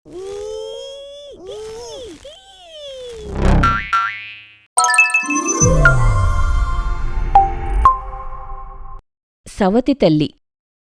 సవతి తల్లి.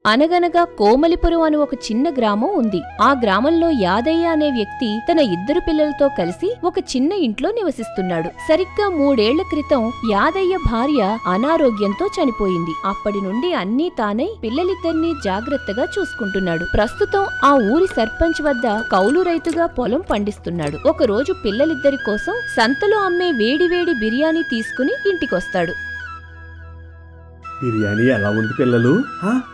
అనగనగా కోమలిపురం అని ఒక చిన్న గ్రామం ఉంది. ఆ గ్రామంలో యాదయ్య అనే వ్యక్తి తన ఇద్దరు పిల్లలతో కలిసి ఒక చిన్న ఇంట్లో నివసిస్తున్నాడు. సరిగ్గా 3 ఏళ్ల క్రితం యాదయ్య భార్య అనారోగ్యంతో చనిపోయింది. అప్పటి నుండి అన్నీ తానై పిల్లలిద్దరినీ జాగ్రత్తగా చూసుకుంటున్నాడు. ప్రస్తుతం ఆ ఊరి సర్పంచ్ వద్ద కౌలు రైతుగా పొలం పండిస్తున్నాడు. ఒకరోజు పిల్లలిద్దరి కోసం సంతలో అమ్మే వేడివేడి బిర్యానీ తీసుకుని ఇంటికొస్తాడు. బిర్యానీ ఎలా ఉంది పిల్లలు?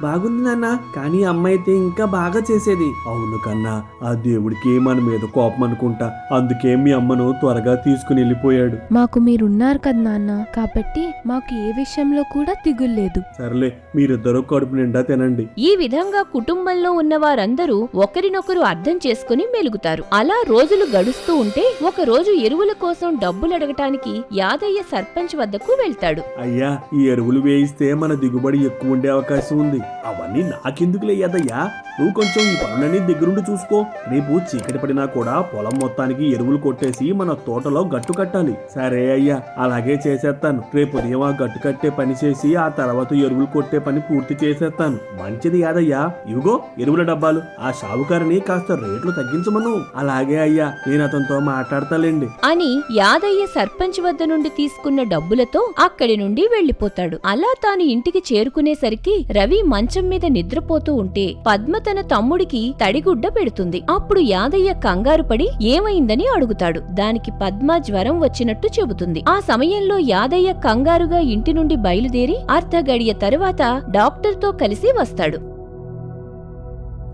బాగుంది నాన్న, కానీ అమ్మ అయితే ఇంకా బాగా చేసేది. అవును కన్నా, ఆ దేవుడికి మన మీద కోపం అనుకుంటా, అందుకే మీ అమ్మను త్వరగా తీసుకుని వెళ్ళిపోయాడు. మాకు మీరున్నారు కదా నాన్న, కాబట్టి మాకు ఏ విషయంలో కూడా దిగుల్లేదు. సర్లే, మీరిద్దరూ కడుపు నిండా తినండి. ఈ విధంగా కుటుంబంలో ఉన్న వారందరూ ఒకరినొకరు అర్థం చేసుకుని మెలుగుతారు. అలా రోజులు గడుస్తూ ఉంటే ఒకరోజు ఎరువుల కోసం డబ్బులు అడగటానికి యాదయ్య సర్పంచ్ వద్దకు వెళ్తాడు. అయ్యా, ఈ ఎరువులు వేయిస్తే మన దిగుబడి ఎక్కువ ఉండే అవకాశం ఉంది. అవన్నీ నాకెందుకులే యాదయ్యా, నువ్వు కొంచెం ఈ పనులన్నీ దగ్గరుండి చూసుకో. రేపు చీకటి పడినా కూడా పొలం మొత్తానికి ఎరువులు కొట్టేసి మన తోటలో గట్టు కట్టాలి. సరే అయ్యా, అలాగే చేసేస్తాను. రేపు ఉదయం ఆ గట్టు కట్టే పని చేసి ఆ తర్వాత ఎరువులు కొట్టే పని పూర్తి చేసేస్తాను. మంచిది యాదయ్యా, ఇవిగో ఎరువుల డబ్బాలు. ఆ షావుకారిని కాస్త రేట్లు తగ్గించమను. అలాగే అయ్యా, నేను అతనితో మాట్లాడతాలేండి అని యాదయ్య సర్పంచ్ వద్ద నుండి తీసుకున్న డబ్బులతో అక్కడి నుండి వెళ్లిపోతాడు. అలా తాను ఇంటికి చేరుకునేసరికి రవి మంచం మీద నిద్రపోతూ ఉంటే పద్మ తన తమ్ముడికి తడిగుడ్డ పెడుతుంది. అప్పుడు యాదయ్య కంగారు పడి ఏమైందని అడుగుతాడు. దానికి పద్మ జ్వరం వచ్చినట్టు చెబుతుంది. ఆ సమయంలో యాదయ్య కంగారుగా ఇంటి నుండి బయలుదేరి అర్ధగడియ తరువాత డాక్టర్తో కలిసి వస్తాడు.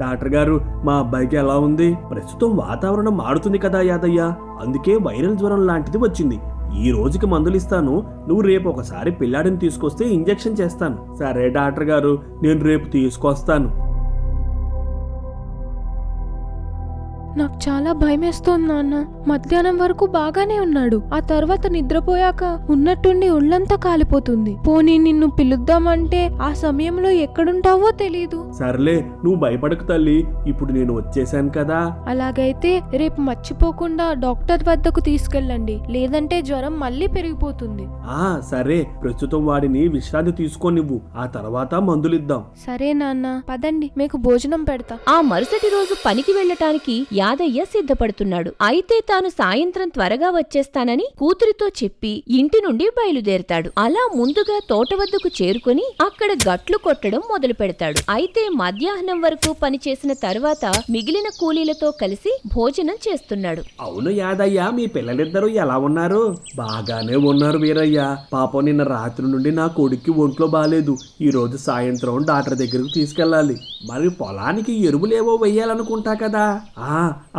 డాక్టర్ గారు, మా అబ్బాయికి ఎలా ఉంది? ప్రస్తుతం వాతావరణం మారుతుంది కదా యాదయ్య, అందుకే వైరల్ జ్వరం లాంటిది వచ్చింది. ఈ రోజుకి మందులు ఇస్తాను, నువ్వు రేపు ఒకసారి పిల్లాడిని తీసుకొస్తే ఇంజెక్షన్ చేస్తాను. సరే డాక్టర్ గారు, నేను రేపు తీసుకొస్తాను. నాకు చాలా భయమేస్తోంది నాన్న. మధ్యాహ్నం వరకు బాగానే ఉన్నాడు, ఆ తర్వాత నిద్రపోయాక ఉన్నట్టుండి ఒళ్ళంతా కాలిపోతుంది. పోనీ నిన్ను పిలుద్దామంటే ఆ సమయంలో ఎక్కడుంటావో తెలీదు. సర్లే, నువ్వు భయపడకు తల్లి, ఇప్పుడు నేను వచ్చేసాను కదా. అలాగైతే రేపు మర్చిపోకుండా డాక్టర్ వద్దకు తీసుకెళ్ళండి, లేదంటే జ్వరం మళ్ళీ పెరిగిపోతుంది. సరే, ప్రస్తుతం వాడిని విశ్రాంతి తీసుకోనివ్వు, ఆ తర్వాత మందులిద్దాం. సరే నాన్న, పదండి, మీకు భోజనం పెడతా. ఆ మరుసటి రోజు పనికి వెళ్లటానికి యాదయ్య సిద్ధపడుతున్నాడు. అయితే తాను సాయంత్రం త్వరగా వచ్చేస్తానని కూతురితో చెప్పి ఇంటి నుండి బయలుదేరతాడు. అలా ముందుగా తోట వద్దకు చేరుకుని అక్కడ గట్లు కొట్టడం మొదలు పెడతాడు. అయితే మధ్యాహ్నం వరకు పనిచేసిన తర్వాత మిగిలిన కూలీలతో కలిసి భోజనం చేస్తున్నాడు. అవును యాదయ్య, మీ పిల్లలిద్దరూ ఎలా ఉన్నారు? బాగానే ఉన్నారు వీరయ్య. పాపం నిన్న రాత్రి నుండి నా కొడుక్కి ఒంట్లో బాలేదు. ఈ రోజు సాయంత్రం డాక్టర్ దగ్గరకు తీసుకెళ్ళాలి. మరి పొలానికి ఎరువులేవో వెయ్యాలనుకుంటా కదా.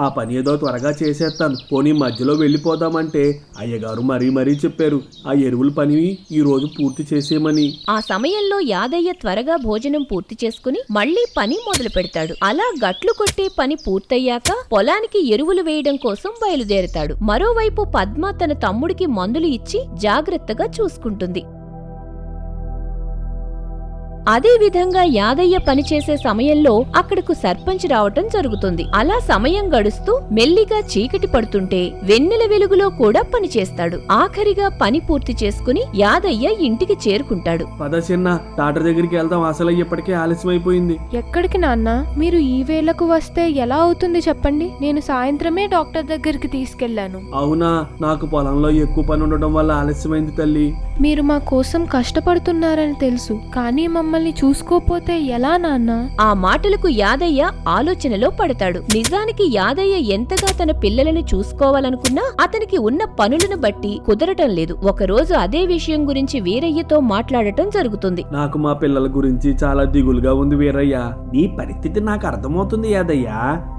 ఆ పని ఏదో త్వరగా చేసేస్తాను. పోనీ మధ్యలో వెళ్ళిపోదామంటే అయ్యగారు మరీ చెప్పారు ఆ ఎరువుల పని ఈ రోజు పూర్తి చేసేయమని. ఆ సమయంలో యాదయ్య త్వరగా భోజనం పూర్తి చేసుకుని మళ్లీ పని మొదలు పెడతాడు. అలా గట్లు కొట్టే పని పూర్తయ్యాక పొలానికి ఎరువులు వేయడం కోసం బయలుదేరతాడు. మరోవైపు పద్మ తన తమ్ముడికి మందులు ఇచ్చి జాగ్రత్తగా చూసుకుంటుంది. అదే విధంగా యాదయ్య పనిచేసే సమయంలో అక్కడకు సర్పంచ్ రావటం జరుగుతుంది. అలా సమయం గడుస్తూ మెల్లిగా చీకటి పడుతుంటే వెన్నెల వెలుగులో కూడా పనిచేస్తాడు. ఆఖరిగా పని పూర్తి చేసుకుని యాదయ్య ఇంటికి చేరుకుంటాడు. పద చిన్న, డాక్టర్ దగ్గరికి వెళ్దాం, అసలు ఇప్పటికే ఆలస్యం అయిపోయింది. ఎక్కడికి నాన్న? మీరు ఈ వేళకు వస్తే ఎలా అవుతుంది చెప్పండి? నేను సాయంత్రమే డాక్టర్ దగ్గరికి తీసుకెళ్లాను. అవునా? నాకు పొలంలో ఎక్కువ పని ఉండడం వల్ల ఆలస్యమైంది తల్లి. మీరు మా కోసం కష్టపడుతున్నారని తెలుసు, కానీ మమ్మల్ని చూసుకోపోతే ఎలా నాన్న? ఆ మాటలకు యాదయ్య ఆలోచనలో పడతాడు. నిజానికి యాదయ్య ఎంతగా తన పిల్లలని చూసుకోవాలనుకున్నా అతనికి ఉన్న పనులను బట్టి కుదరటం లేదు. ఒకరోజు అదే విషయం గురించి వీరయ్యతో మాట్లాడటం జరుగుతుంది. నాకు మా పిల్లల గురించి చాలా దిగులుగా ఉంది వీరయ్య. నీ పరిస్థితి నాకు అర్థమవుతుంది యాదయ్య.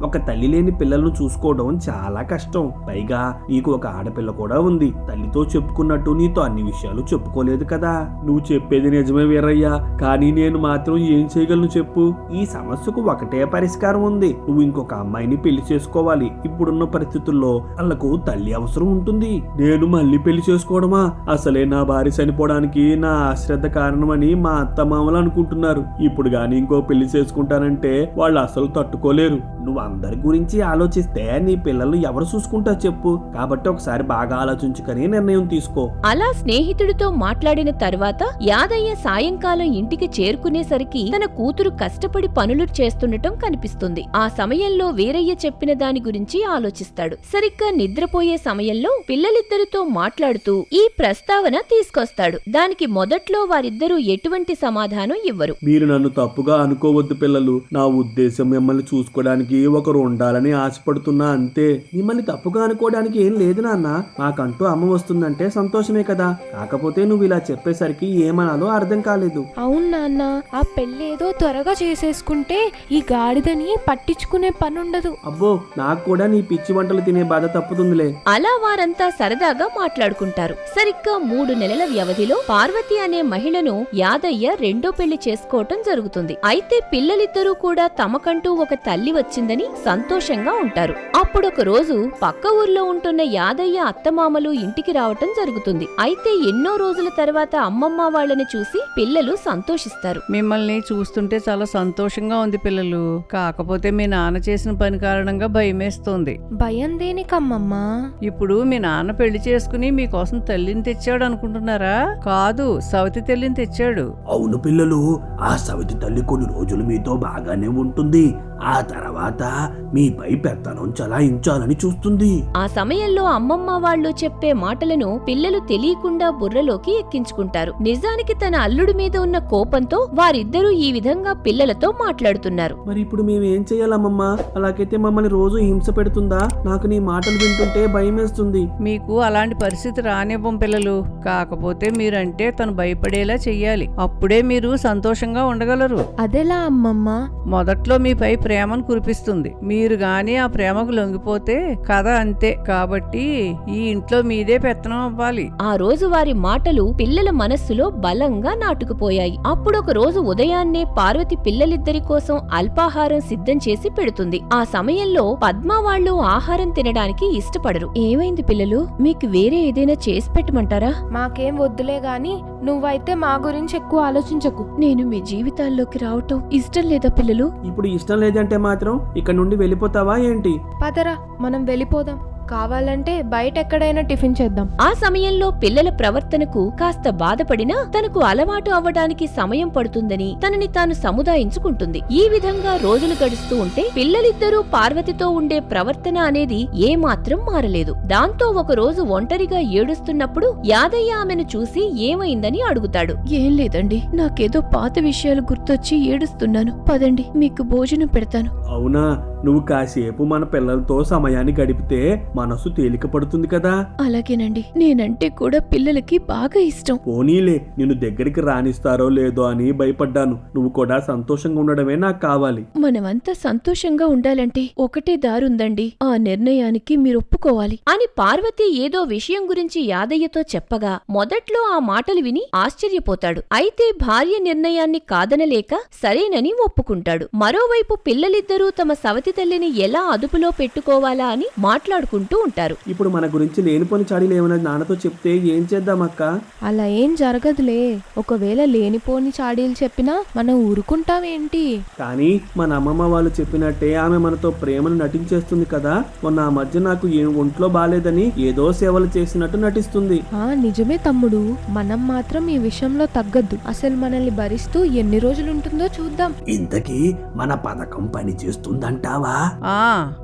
ఒక తల్లి లేని పిల్లలను చూసుకోవడం చాలా కష్టం. పైగా నీకు ఒక ఆడపిల్ల కూడా ఉంది. తల్లితో చెప్పుకున్నట్టు నీతో అన్ని విషయాలు చెప్పుకోలేదు కదా. నువ్వు చెప్పేది నిజమే వీరయ్య, కానీ నేను మాత్రం ఏం చేయగలను చెప్పు? ఈ సమస్యకు ఒకటే పరిష్కారం ఉంది. నువ్వు ఇంకొక అమ్మాయిని పెళ్లి చేసుకోవాలి. ఇప్పుడున్న పరిస్థితుల్లో వాళ్ళకు తల్లి అవసరం ఉంటుంది. నేను మళ్ళీ పెళ్లి చేసుకోవడమా? అసలే నా భార్య చనిపోవడానికి నా అశ్రద్ధ కారణమని మా అత్తమామలు అనుకుంటున్నారు. ఇప్పుడు గాని ఇంకో పెళ్లి చేసుకుంటానంటే వాళ్ళు అసలు తట్టుకోలేరు. నువ్వు అందరి గురించి ఆలోచిస్తే నీ పిల్లలు ఎవరు చూసుకుంటా చెప్పు? కాబట్టి ఒకసారి బాగా ఆలోచించుకొని నిర్ణయం తీసుకో. అలా స్నేహితుడితో మాట్లాడిన తర్వాత యాదయ్య సాయంకాలం ఇంటికి చేరుకునేసరికి తన కూతురు కష్టపడి పనులు చేస్తుండటం కనిపిస్తుంది. ఆ సమయంలో వీరయ్య చెప్పిన దాని గురించి ఆలోచిస్తాడు. సరిగ్గా నిద్రపోయే సమయంలో పిల్లలిద్దరితో మాట్లాడుతూ ఈ ప్రస్తావన తీసుకొస్తాడు. దానికి మొదట్లో వారిద్దరూ ఎటువంటి సమాధానం ఇవ్వరు. మీరు నన్ను తప్పుగా అనుకోవద్దు పిల్లలు. నా ఉద్దేశం మిమ్మల్ని చూసుకోవడానికి ఒకరు ఉండాలని ఆశపడుతున్నా అంతే. మిమ్మల్ని తప్పుగా అనుకోవడానికి ఏం లేదు నాన్న. మాకంటూ అమ్మ వస్తుందంటే సంతోషమే కదా. కాకపోతే నువ్వు ఇలా చెప్పేసరికి ఏమనాలో అర్థం కాలేదు. అవును నాన్న, ఆ పెళ్ళేదో త్వరగా చేసేసుకుంటే ఈ గాడిదని పట్టించుకునే పనుండదు. అబ్బో, నాకు కూడా నీ పిచ్చి వంటలు తినే బాధ తప్పుతుందిలే. అలా వారంతా సరదాగా మాట్లాడుకుంటారు. సరిగ్గా 3 నెలల వ్యవధిలో పార్వతి అనే మహిళను యాదయ్య రెండో పెళ్లి చేసుకోవటం జరుగుతుంది. అయితే పిల్లలిద్దరూ కూడా తమకంటూ ఒక తల్లి వచ్చిందని సంతోషంగా ఉంటారు. అప్పుడొక రోజు పక్క ఊర్లో ఉంటున్న యాదయ్య అత్తమామలు ఇంటికి రావటం జరుగుతుంది. అయితే ఎన్నో రోజుల తర్వాత అమ్మమ్మ వాళ్ళని చూసి పిల్లలు సంతోషిస్తారు. మిమ్మల్ని చూస్తుంటే చాలా సంతోషంగా ఉంది పిల్లలు. కాకపోతే మీ నాన్న చేసిన పని కారణంగా భయమేస్తోంది. భయం దేనికమ్మమ్మా? ఇప్పుడు మీ నాన్న పెళ్లి చేసుకుని మీకోసం తల్లిని తెచ్చాడు అనుకుంటున్నారా? కాదు, సవతి తల్లిని తెచ్చాడు. అవును పిల్లలు, ఆ సవితి తల్లి కొన్ని రోజులు మీతో బాగానే ఉంటుంది. ఆ తర్వాత మీపై పెత్తనం చలాయించాలని చూస్తుంది. ఆ సమయంలో అమ్మమ్మ వాళ్ళు చెప్పే మాటలను పిల్లలు తెలియకుండా బుర్రలోకి ఎక్కించుకుంటారు. నిజానికి తన అల్లుడి మీద ఉన్న కోపంతో వారిద్దరూ ఈ విధంగా పిల్లలతో మాట్లాడుతున్నారు. మరి ఇప్పుడు మేమేం చెయ్యాలమ్మమ్మా? అలాగైతే మమ్మల్ని రోజు హింస పెడుతుందా? నాకు నీ మాటలు వింటుంటే భయమేస్తుంది. మీకు అలాంటి పరిస్థితి రానివ్వం పిల్లలు. కాకపోతే మీరంటే తను భయపడేలా చెయ్యాలి. అప్పుడే మీరు సంతోషంగా ఉండగలరు. అదెలా అమ్మమ్మా? మొదట్లో మీపై ప్రేమను కురిపిస్తుంది. మీరు గాని ఆ ప్రేమకు లొంగిపోతే కథ అంతే. కాబట్టి ఈ ఇంట్లో మీదే పెత్తనం అవ్వాలి. ఆ రోజు వారి మాటలు పిల్లల మనస్సులో బలంగా నాటుకుపోయాయి. అప్పుడొక రోజు ఉదయాన్నే పార్వతి పిల్లలిద్దరి కోసం అల్పాహారం సిద్ధం చేసి పెడుతుంది. ఆ సమయంలో పద్మ వాళ్ళు ఆహారం తినడానికి ఇష్టపడరు. ఏమైంది పిల్లలు? మీకు వేరే ఏదైనా చేసి పెట్టమంటారా? మాకేం వద్దులే గాని నువ్వైతే మా గురించి ఎక్కువ ఆలోచించకు. నేను మీ జీవితాల్లోకి రావటం ఇష్టం లేదా పిల్లలు? ఇప్పుడు ఇష్టం లేదంటే మాత్రం ఇక్కడ నుండి వెళ్ళిపోతావా ఏంటి? పదరా, మనం వెళ్ళిపోదాం. కావాలంటే బయట ఎక్కడైనా టిఫిన్ చేద్దాం. ఆ సమయంలో పిల్లల ప్రవర్తనకు కాస్త బాధపడినా తనకు అలవాటు అవ్వడానికి సమయం పడుతుందని తనని తాను సముదాయించుకుంటుంది. ఈ విధంగా రోజులు గడుస్తూ ఉంటే పిల్లలిద్దరూ పార్వతితో ఉండే ప్రవర్తన అనేది ఏమాత్రం మారలేదు. దాంతో ఒక రోజు ఒంటరిగా ఏడుస్తున్నప్పుడు యాదయ్య ఆమెను చూసి ఏమైందని అడుగుతాడు. ఏం లేదండి, నాకేదో పాత విషయాలు గుర్తొచ్చి ఏడుస్తున్నాను. పదండి, మీకు భోజనం పెడతాను. అవునా? నువ్వు కాసేపు మన పిల్లలతో సమయాన్ని గడిపితే మనసు తేలిక పడుతుంది కదా. అలాగేనండి, నేనంటే కూడా పిల్లలకి బాగా ఇష్టం. పోనీలే, నిన్ను దగ్గరికి రానిస్తారో లేదో అని భయపడ్డాను. నువ్వు కూడా సంతోషంగా ఉండడమే నాకు కావాలి. మనమంతా సంతోషంగా ఉండాలంటే ఒకటే దారుందండి. ఆ నిర్ణయానికి మీరు ఒప్పుకోవాలి అని పార్వతి ఏదో విషయం గురించి యాదయ్యతో చెప్పగా మొదట్లో ఆ మాటలు విని ఆశ్చర్యపోతాడు. అయితే భార్య నిర్ణయాన్ని కాదనలేక సరేనని ఒప్పుకుంటాడు. మరోవైపు పిల్లలిద్దరూ తమ సవతి తల్లిని ఎలా అదుపులో పెట్టుకోవాలా అని మాట్లాడుకుంటూ ఉంటారు. ఇప్పుడు మన గురించి లేనిపోని చాడీలు ఏమైనా నాన్నతో చెప్తే ఏం చేద్దామక్క? అలా ఏం జరగదులే. ఒకవేళ లేనిపోని చాడీలు చెప్పినా మనం ఊరుకుంటామేంటి? కానీ మన అమ్మమ్మ వాళ్ళు చెప్పినట్టే ఆమె మనతో ప్రేమను నటించేస్తుంది కదా. మొన్న ఆ మధ్య నాకు ఒంట్లో బాలేదని ఏదో సేవలు చేసినట్టు నటిస్తుంది. నిజమే తమ్ముడు, మనం మాత్రం ఈ విషయంలో తగ్గద్దు. అసలు మనల్ని భరిస్తూ ఎన్ని రోజులుంటుందో చూద్దాం. ఇంతకీ మన పథకం పని చేస్తుందంటావా?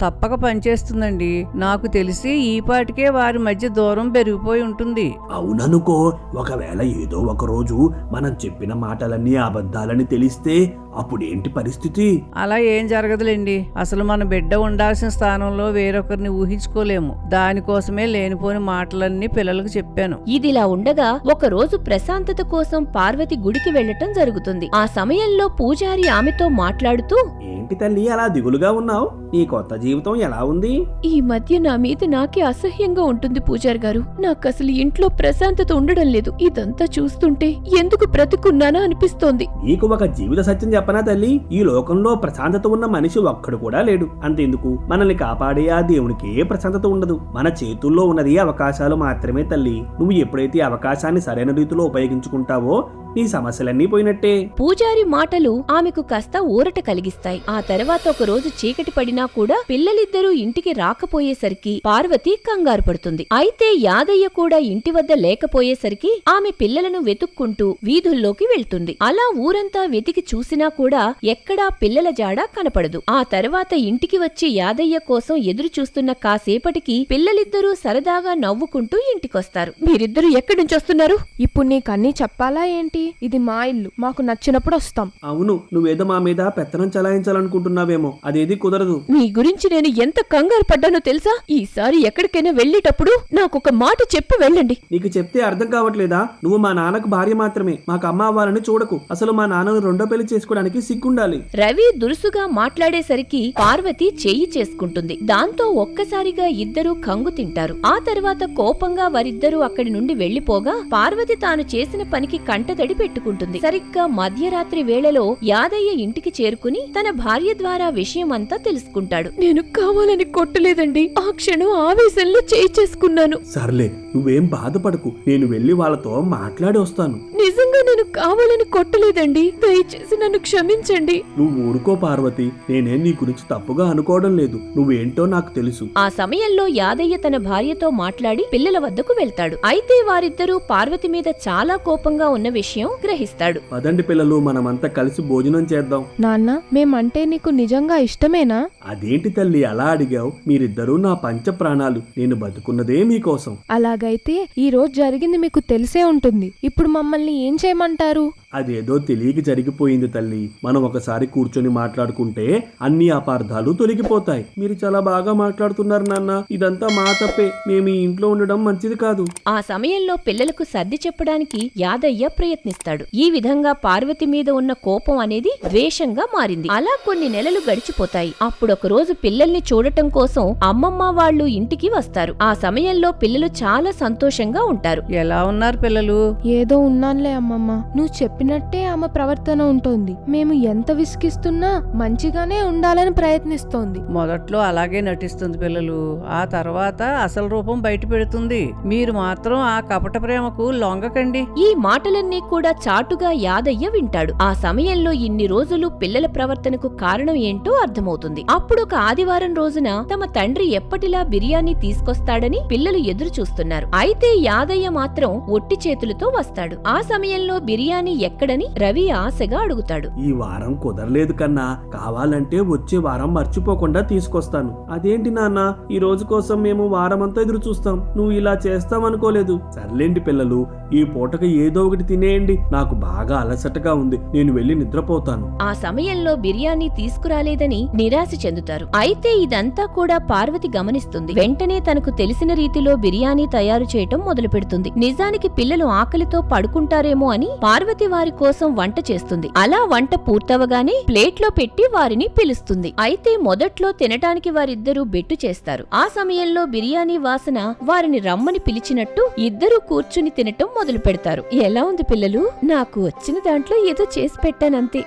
తప్పక పనిచేస్తుందండి. నాకు తెలిసి ఈ పాటికే వారి మధ్య దూరం పెరిగిపోయి ఉంటుంది. అవుననుకో. ఒకవేళ ఏదో ఒక రోజు మనం చెప్పిన మాటలన్నీ అబద్ధాలని తెలిస్తే అప్పుడేంటి పరిస్థితి? అలా ఏం జరగదులేండి. అసలు మన బిడ్డ ఉండాల్సిన స్థానంలో వేరొకరిని ఊహించుకోలేము. దానికోసమే లేనిపోని మాటలన్నీ పిల్లలకు చెప్పాను. ఇదిలా ఉండగా ఒకరోజు ప్రశాంతత కోసం పార్వతి గుడికి వెళ్లటం జరుగుతుంది. ఆ సమయంలో పూజారి ఆమెతో మాట్లాడుతూ, ఏంటి ఏంటి తల్లి అలా దిగులుగా ఉన్నావు? నీ కొత్త జీవితం ఎలా ఉంది? ఈ మధ్య నా మీద నాకే అసహ్యంగా ఉంటుంది పూజారి గారు. నాకసలు ఇంట్లో ప్రశాంతత ఉండడం లేదు. ఇదంతా చూస్తుంటే ఎందుకు బ్రతుకున్నానా అనిపిస్తోంది. నీకు ఒక జీవిత సత్యం చెప్పనా తల్లి? ఈ లోకంలో ప్రశాంతత ఉన్న మనిషి ఒక్కడు కూడా లేడు. అంతెందుకు, మనల్ని కాపాడే ఆ దేవునికే ప్రశాంతత ఉండదు. మన చేతుల్లో ఉన్నది అవకాశాలు మాత్రమే తల్లి. నువ్వు ఎప్పుడైతే అవకాశాన్ని సరైన రీతిలో ఉపయోగించుకుంటావో నీ సమస్యలన్నీ పోయినట్టే. పూజారి మాటలు ఆమెకు కాస్త ఊరట కలిగిస్తాయి. ఆ తర్వాత ఒక రోజు చీకటి పడినా కూడా పిల్లలిద్దరూ ఇంటికి రాకపోయేసరికి పార్వతి కంగారు పడుతుంది. అయితే యాదయ్య కూడా ఇంటి వద్ద లేకపోయేసరికి ఆమె పిల్లలను వెతుక్కుంటూ వీధుల్లోకి వెళ్తుంది. అలా ఊరంతా వెతికి చూసినా కూడా ఎక్కడా పిల్లల జాడ కనపడదు. ఆ తర్వాత ఇంటికి వచ్చి యాదయ్య కోసం ఎదురు చూస్తున్న కాసేపటికి పిల్లలిద్దరూ సరదాగా నవ్వుకుంటూ ఇంటికొస్తారు. మీరిద్దరూ ఎక్కడి నుంచి వస్తున్నారు? ఇప్పుడు నీకన్నీ చెప్పాలా ఏంటి? ఇది మా ఇల్లు, మాకు నచ్చినప్పుడు వస్తాం. అవును, నువ్వేదో మా మీద పెత్తనం చలాయించాలనుకుంటున్నావేమో. అదేది కుదరదు. మీ గురించి నేను ఎంత కంగారు పడ్డానో తెలుసా? ఈసారి ఎక్కడికైనా వెళ్లేటప్పుడు నాకొక మాట చెప్పి వెళ్ళండి. నీకు చెప్తే అర్థం కావట్లేదా? నువ్వు మా నాన్నకు భార్య మాత్రమే, మాకు అమ్మ అవ్వాలని చూడకు. అసలు మా నాన్నను రెండో పెళ్లి చేసుకోవడానికి సిగ్గుండాలి. రవి దురుసుగా మాట్లాడేసరికి పార్వతి చెయ్యి చేసుకుంటుంది. దాంతో ఒక్కసారిగా ఇద్దరూ కంగు తింటారు. ఆ తర్వాత కోపంగా వారిద్దరూ అక్కడి నుండి వెళ్లిపోగా పార్వతి తాను చేసిన పనికి కంటతడి పెట్టుకుంటుంది. సరిగ్గా మధ్యరాత్రి వేళలో యాదయ్య ఇంటికి చేరుకుని తన భార్య ద్వారా విషయమంతా తెలుసుకుంటాడు. నేను కావాలని కొట్టలేదండి, ఆ క్షణం ఆవేశంలో చేయి చేసుకున్నాను. సర్లే, నువ్వేం బాధపడకు. నేను వెళ్లి వాళ్ళతో మాట్లాడి వస్తాను. నిజంగా నేను కావాలని కొట్టలేదండి, దయచేసి నన్ను క్షమించండి. నువ్వు ఊరుకో పార్వతి, నేనేం నీ గురించి తప్పుగా అనుకోవడం లేదు. నువ్వేంటో నాకు తెలుసు. ఆ సమయంలో యాదయ్య తన భార్యతో మాట్లాడి పిల్లల వద్దకు వెళ్తాడు. అయితే వారిద్దరూ పార్వతి మీద చాలా కోపంగా ఉన్న విషయం గ్రహిస్తాడు. పదండి పిల్లలు, మనమంతా కలిసి భోజనం చేద్దాం. నాన్న, మేమంటే నీకు నిజంగా ఇష్టమేనా? అదేంటి తల్లి అలా అడిగావు? మీరిద్దరూ నా పంచ ప్రాణాలు. నేను బతుకున్నదే మీకోసం. అలాగైతే ఈ రోజు జరిగింది మీకు తెలిసే ఉంటుంది. ఇప్పుడు మమ్మల్ని ఏం చేయమంటారు? అదేదో తెలియక జరిగిపోయింది తల్లి. మనం ఒకసారి కూర్చొని మాట్లాడుకుంటే అన్ని అపార్థాలు తొలగిపోతాయి. మీరు చాలా బాగా మాట్లాడుతున్నారు నాన్న. ఇదంతా మా తప్పే. మేము ఈ ఇంట్లో ఉండడం మంచిది కాదు. ఆ సమయంలో పిల్లలకు సర్ది చెప్పడానికి యాదయ్య ప్రయత్నిస్తాడు. ఈ విధంగా పార్వతి మీద ఉన్న కోపం అనేది ద్వేషంగా మారింది. అలా కొన్ని నెలలు గడిచిపోతాయి. అప్పుడొక రోజు పిల్లల్ని చూడటం కోసం అమ్మమ్మ వాళ్ళు ఇంటికి వస్తారు. ఆ సమయంలో పిల్లలు చాలా సంతోషంగా ఉంటారు. ఎలా ఉన్నారు పిల్లలు? ఏదో ఉన్నానులే అమ్మమ్మ, నువ్వు చెప్పినట్టే ఆమె ప్రవర్తన ఉంటుంది. మేము ఎంత విసిగిస్తున్నా మంచిగానే ఉండాలని ప్రయత్నిస్తోంది. మొదట్లో అలాగే నటిస్తుంది పిల్లలు, ఆ తర్వాత అసలు రూపం బయట పెడుతుంది. మీరు మాత్రం ఆ కపట ప్రేమకు లొంగకండి. ఈ మాటలన్నీ కూడా చాటుగా యాదయ్య వింటాడు. ఆ సమయంలో ఇన్ని రోజులు పిల్లల ప్రవర్తనకు కారణం ఏంటో అర్థమవుతుంది. అప్పుడొక ఆదివారం రోజున తమ తండ్రి ఎప్పటిలా బిర్యానీ తీసుకొస్తాడని పిల్లలు ఎదురు చూస్తున్నారు. అయితే యాదయ్య మాత్రం ఒట్టి చేతులతో వస్తాడు. ఆ సమయంలో బిర్యానీ ఎక్కడని రవి ఆశగా అడుగుతాడు. ఈ వారం కుదరలేదు కన్నా, కావాలంటే వచ్చే వారం మర్చిపోకుండా తీసుకొస్తాను. అదేంటి నాన్న, ఈ రోజు కోసం మేము వారమంతా ఎదురు చూస్తాం. నువ్వు ఇలా చేస్తావనుకోలేదు. సర్లేండి పిల్లలు, ఈ పూటకి ఏదో ఒకటి తినేయండి. నాకు బాగా అలసటగా ఉంది. నేను వెళ్లి నిద్రపోతాను. ఆ సమయంలో బిర్యానీ తీసుకురాలేదని నిరాశ చెందుతారు. అయితే ఇదంతా కూడా పార్వతి గమనిస్తుంది. వెంటనే తనకు తెలిసిన రీతిలో బిర్యానీ తయారు చేయటం మొదలు పెడుతుంది. నిజానికి పిల్లలు ఆకలితో పడుకుంటారేమో అని పార్వతి వారి కోసం వంట చేస్తుంది. అలా వంట పూర్తవగానే ప్లేట్లో పెట్టి వారిని పిలుస్తుంది. అయితే మొదట్లో తినటానికి వారిద్దరూ బెట్టు చేస్తారు. ఆ సమయంలో బిర్యానీ వాసన వారిని రమ్మని పిలిచినట్టు ఇద్దరూ కూర్చుని తినటం మొదలు పెడతారు. ఎలా ఉంది పిల్లలు? నాకు వచ్చిన దాంట్లో ఏదో చేసి పెట్టానంతే.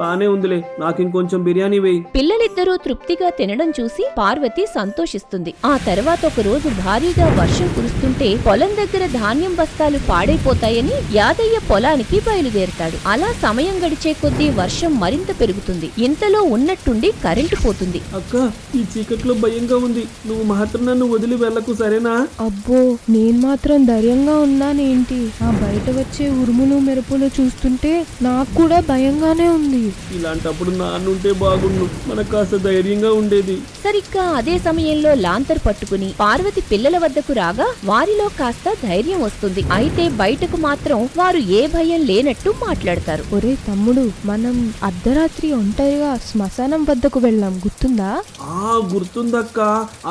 బానే ఉందిలే, నాకు ఇంకొంచెం బిర్యానీ వేయి. పిల్లలిద్దరూ తృప్తిగా తినడం చూసి పార్వతి సంతోషిస్తుంది. ఆ తర్వాత ఒక రోజు భారీగా వర్షం కురుస్తుంటే పొలం దగ్గర ధాన్యం బస్తాలు పాడైపోతాయని యాదయ్య పొలానికి బయలుదేరతాడు. అలా సమయం గడిచే కొద్దీ వర్షం మరింత పెరుగుతుంది. ఇంతలో ఉన్నట్టుండి కరెంటు పోతుంది. అక్క, ఈ చీకట్లో భయంగా ఉంది. నువ్వు మాత్రం నన్ను వదిలి వెళ్ళకు, సరేనా? అబ్బో, నేను మాత్రం ధైర్యంగా ఉన్నానేంటి? ఆ బయట వచ్చే ఉరుములు మెరుపులు చూస్తుంటే నాకు కూడా భయంగానే ఉంది. ఇలాంటప్పుడు నాన్నుంటే బాగుండు, మనకు కాస్త ధైర్యంగా ఉండేది. సరిగ్గా అదే సమయంలో లాంతర్ పట్టుకుని పార్వతి పిల్లల వద్దకు రాగా వారిలో కాస్త ధైర్యం వస్తుంది. అయితే బయటకు మాత్రం వారు ఏ భయం లేనట్టు మాట్లాడతారు. ఒరే తమ్ముడు, మనం అర్ధరాత్రి ఒంటరిగా శ్మశానం వద్దకు వెళ్ళాం, గుర్తుందా? గుర్తుందక్క.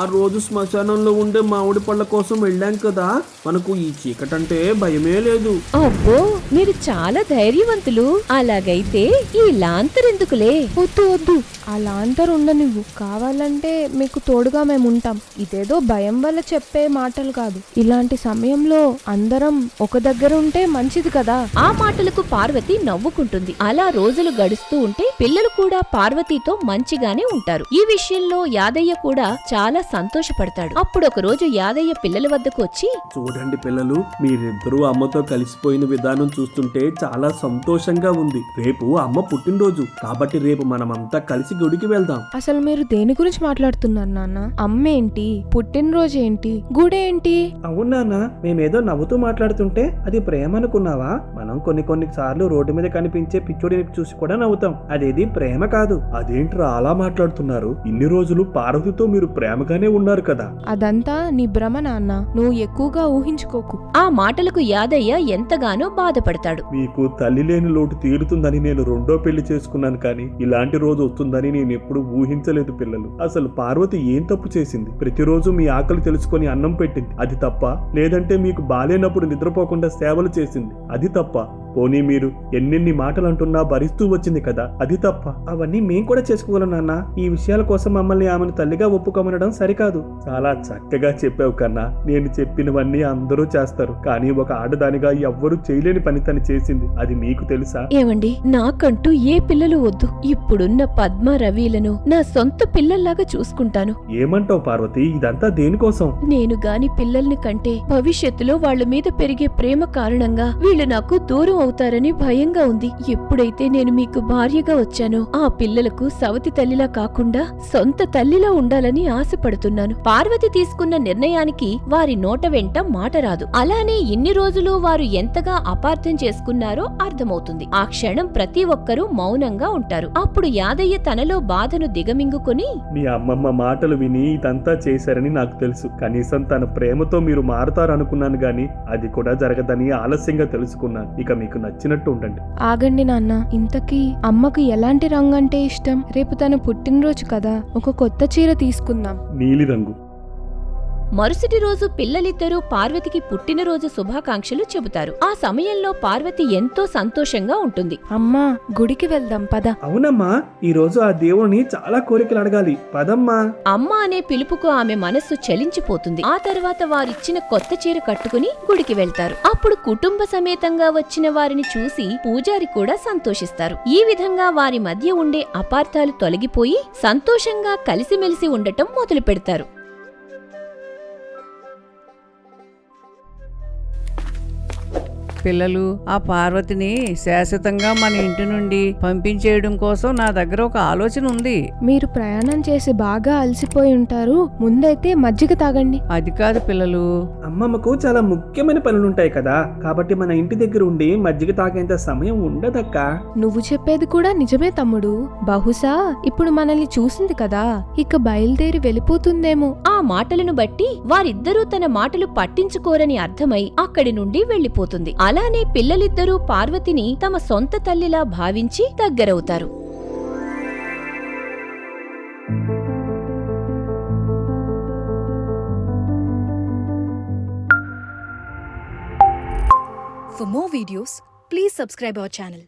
ఆ రోజు శ్మశానంలో ఉండే మామిడి పళ్ళ కోసం వెళ్ళాం కదా. మనకు ఈ చీకటంటే భయమే లేదు. అబ్బో, మీరు చాలా ధైర్యవంతులు. అలాగైతే ఈ లాంతరెందుకులే? వద్దు వద్దు, ఆ లాంతర్ ఉండనివ్వు. కావాలంటే మీకు తోడుగా మేము ఉంటాం. ఇదేదో భయం వల్ల చెప్పే మాటలు కాదు. ఇలాంటి సమయంలో అందరం ఒక దగ్గర ఉంటే మంచిది కదా. ఆ మాటలకు పార్వతి నవ్వుకుంటుంది. అలా రోజులు గడుస్తూ ఉంటే పిల్లలు కూడా పార్వతీతో మంచిగానే ఉంటారు. ఈ విషయంలో యాదయ్య కూడా చాలా సంతోషపడతాడు. అప్పుడు ఒక రోజు యాదయ్య పిల్లల వద్దకు వచ్చి, చూడండి పిల్లలు, మీరిద్దరూ అమ్మతో కలిసిపోయిన విధానం చూస్తుంటే చాలా సంతోషంగా ఉంది. రేపు అమ్మ పుట్టినరోజు కాబట్టి రేపు మనమంతా కలిసి గుడికి వెళ్దాం. అసలు మీరు దేని గురించి మాట్లాడుతున్నారు నాన్న? అమ్మేంటి, పుట్టినరోజు ఏంటి, గుడేంటి? అవునా, మేమేదో నవ్వుతూ మాట్లాడుతుంటే అది ప్రేమ అనుకున్నావా? మనం కొన్ని సార్లు రోడ్డు మీద కనిపించే పిచ్చోడిని చూసి కూడా నవ్వుతాం. అదేది ప్రేమ కాదు. అదేంట్రా అలా మాట్లాడుతున్నారు? ఇన్ని రోజులు పార్వతితో మీరు ప్రేమగానే ఉన్నారు కదా. అదంతా నీ భ్రమ నాన్న, నువ్వు ఎక్కువగా ఊహించుకోకు. ఆ మాటలకు యాదయ్య ఎంతగానో బాధపడతాడు. మీకు తల్లి లేని లోటు తీరుతుందని నేను రెండో పెళ్లి చేసుకున్నాను, కానీ ఇలాంటి రోజు వస్తుందని నేను ఎప్పుడు ఊహించలేదు పిల్లలు. అసలు పార్వతి ఏం తప్పు చేసింది? ప్రతిరోజు మీ ఆకలి తెలుసుకొని అన్నం పెట్టింది, అది తప్ప? లేదంటే మీకు బాలేనప్పుడు నిద్రపోకుండా సేవలు చేసింది, అది తప్ప? పోనీ మీరు ఎన్నెన్ని మాటలు అంటున్నా భరిస్తూ వచ్చింది కదా, అది తప్ప? అవన్నీ మేం కూడా చేసుకోగలం నాన్న. ఈ విషయాల కోసం మమ్మల్ని ఆమెను తల్లిగా ఒప్పుకోమనడం సరికాదు. చాలా చక్కగా చెప్పావు కన్నా. నేను చెప్పినవన్నీ అందరూ చేస్తారు, కానీ ఒక ఆడదానిగా ఎవ్వరూ చేయలేని పని తను చేసింది. అది మీకు తెలుసా? ఏమండి, నాకంటూ ఏ పిల్లలు వద్దు. ఇప్పుడున్న పద్మ రవిలను నా సొంత పిల్లల్లాగా చూసుకుంటాను. ఏమంటావు పార్వతి? ఇదంతా దేనికోసం? నేను గాని పిల్లల్ని కంటే భవిష్యత్తులో వాళ్ల మీద పెరిగే ప్రేమ కారణంగా వీళ్ళు నాకు దూరం అవుతారని భయంగా ఉంది. ఎప్పుడైతే నేను మీకు భార్యగా వచ్చానో ఆ పిల్లలకు సవతి తల్లిలా కాకుండా సొంత తల్లిలా ఉండాలని ఆశపడుతున్నాను. పార్వతి తీసుకున్న నిర్ణయానికి వారి నోట వెంట మాట రాదు. అలానే ఇన్ని రోజులు వారు ఎంతగా అపార్థం చేసుకున్నారో అర్థమవుతుంది. ఆ క్షణం ప్రతి ఒక్కరూ మౌనంగా ఉంటారు. అప్పుడు యాదయ్య తనలో బాధను దిగమింగుకొని, మీ అమ్మమ్మ మాటలు విని ఇదంతా చేశారని నాకు తెలుసు. కనీసం తన ప్రేమతో మీరు మారతారనుకున్నాను గాని అది కూడా జరగదని ఆలస్యంగా తెలుసుకున్నాను. ఇక మీకు నచ్చినట్టు ఉండండి. ఆగండి నాన్న, ఇంతకీ అమ్మకు ఎలాంటి రంగు అంటే ఇష్టం? రేపు తన పుట్టినరోజు కదా, ఒక కొత్త చీర తీసుకుందాం. నీలిరంగు. మరుసటి రోజు పిల్లలిద్దరూ పార్వతికి పుట్టినరోజు శుభాకాంక్షలు చెబుతారు. ఆ సమయంలో పార్వతి ఎంతో సంతోషంగా ఉంటుంది. అమ్మా, గుడికి వెళ్దాం పద. అవునమ్మా, ఈ రోజు ఆ దేవుని చాలా కోరికలు అడగాలి, పదమ్మా. అమ్మ అనే పిలుపుకు ఆమె మనస్సు చలించిపోతుంది. ఆ తర్వాత వారిచ్చిన కొత్త చీర కట్టుకుని గుడికి వెళ్తారు. అప్పుడు కుటుంబ సమేతంగా వచ్చిన వారిని చూసి పూజారి కూడా సంతోషిస్తారు. ఈ విధంగా వారి మధ్య ఉండే అపార్థాలు తొలగిపోయి సంతోషంగా కలిసిమెలిసి ఉండటం మొదలు పెడతారు. పిల్లలు, ఆ పార్వతిని శాశ్వతంగా మన ఇంటి నుండి పంపించేయడం కోసం నా దగ్గర ఒక ఆలోచన ఉంది. మీరు ప్రయాణం చేసి బాగా అలసిపోయి ఉంటారు, ముందైతే మజ్జిగ తాగండి. అది కాదు పిల్లలు, అమ్మమ్మకు చాలా ముఖ్యమైన పనులుంటాయి కదా, కాబట్టి మన ఇంటి దగ్గర ఉండి మజ్జిగ తాగేంత సమయం ఉండదక్కా. నువ్వు చెప్పేది కూడా నిజమే తమ్ముడు. బహుశా ఇప్పుడు మనల్ని చూసింది కదా, ఇక బయలుదేరి వెళ్ళిపోతుందేమో. ఆ మాటలను బట్టి వారిద్దరూ తన మాటలు పట్టించుకోరని అర్థమై అక్కడి నుండి వెళ్లిపోతుంది. అలానే పిల్లలిద్దరూ పార్వతిని తమ సొంత తల్లిలా భావించి దగ్గరవుతారు. For more videos, please subscribe our channel.